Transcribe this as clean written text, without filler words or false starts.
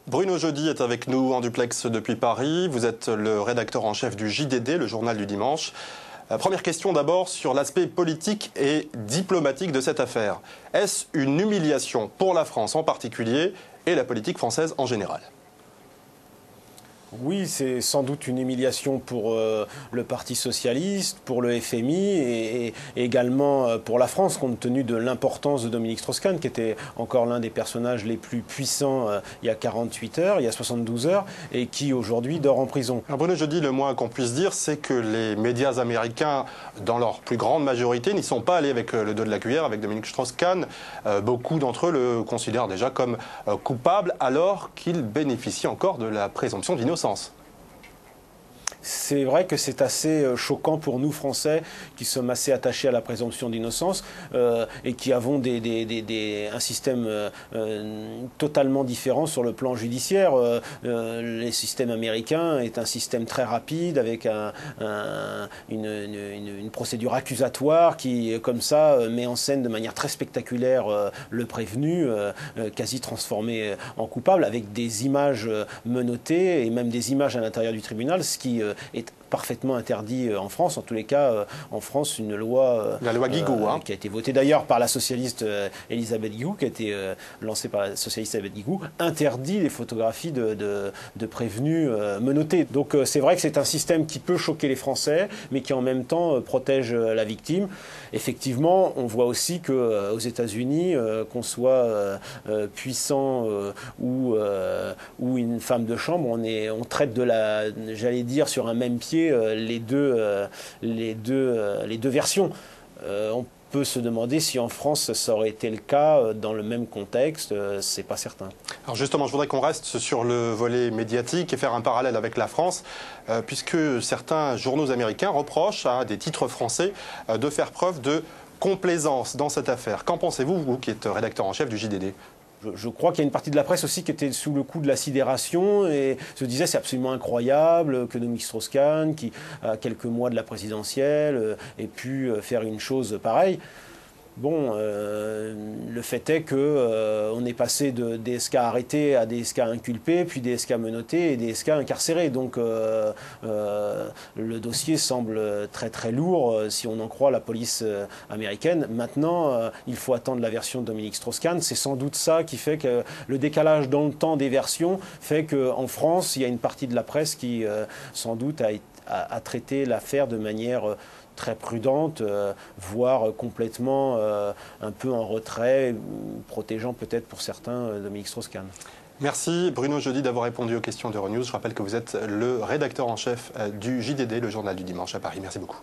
Bruno Jeudi est avec nous en duplex depuis Paris. Vous êtes le rédacteur en chef du JDD, le journal du dimanche. Première question d'abord sur l'aspect politique et diplomatique de cette affaire. Est-ce une humiliation pour la France en particulier et la politique française en général ? Oui, c'est sans doute une humiliation pour le Parti socialiste, pour le FMI et également pour la France, compte tenu de l'importance de Dominique Strauss-Kahn, qui était encore l'un des personnages les plus puissants il y a 48 heures, il y a 72 heures, et qui aujourd'hui dort en prison. Alors Bruno Jeudi, le moins qu'on puisse dire, c'est que les médias américains, dans leur plus grande majorité, n'y sont pas allés avec le dos de la cuillère, avec Dominique Strauss-Kahn. Beaucoup d'entre eux le considèrent déjà comme coupable, alors qu'il bénéficie encore de la présomption d'innocence. C'est vrai que c'est assez choquant pour nous, Français, qui sommes assez attachés à la présomption d'innocence et qui avons un système totalement différent sur le plan judiciaire. Le système américain est un système très rapide avec une procédure accusatoire qui, comme ça, met en scène de manière très spectaculaire le prévenu, quasi transformé en coupable, avec des images menottées et même des images à l'intérieur du tribunal, ce qui est parfaitement interdit en France. En tous les cas, en France, une loi, la loi Guigou, qui a été votée d'ailleurs par la socialiste Elisabeth Guigou, qui a été lancée par la socialiste Elisabeth Guigou, interdit les photographies de prévenus menottés. Donc c'est vrai que c'est un système qui peut choquer les Français, mais qui en même temps protège la victime. Effectivement, on voit aussi qu'aux États-Unis, qu'on soit puissant ou une femme de chambre, on traite j'allais dire, sur un même pied les deux versions. On peut se demander si en France ça aurait été le cas dans le même contexte, c'est pas certain. Alors justement, je voudrais qu'on reste sur le volet médiatique et faire un parallèle avec la France, puisque certains journaux américains reprochent à des titres français de faire preuve de complaisance dans cette affaire. Qu'en pensez-vous, vous qui êtes rédacteur en chef du JDD ? Je crois qu'il y a une partie de la presse aussi qui était sous le coup de la sidération et se disait c'est absolument incroyable que Dominique Strauss-Kahn, qui à quelques mois de la présidentielle, ait pu faire une chose pareille. Bon, le fait est qu'on est passé de DSK arrêtés à DSK inculpés, puis DSK menottés et DSK incarcérés. Donc le dossier semble très très lourd si on en croit la police américaine. Maintenant, il faut attendre la version de Dominique Strauss-Kahn. C'est sans doute ça qui fait que le décalage dans le temps des versions fait qu'en France, il y a une partie de la presse qui sans doute a traité l'affaire de manière très prudente, voire complètement un peu en retrait, protégeant peut-être pour certains Dominique Strauss-Kahn. Merci Bruno Jeudi d'avoir répondu aux questions d'Euronews. Je rappelle que vous êtes le rédacteur en chef du JDD, le journal du dimanche à Paris. Merci beaucoup.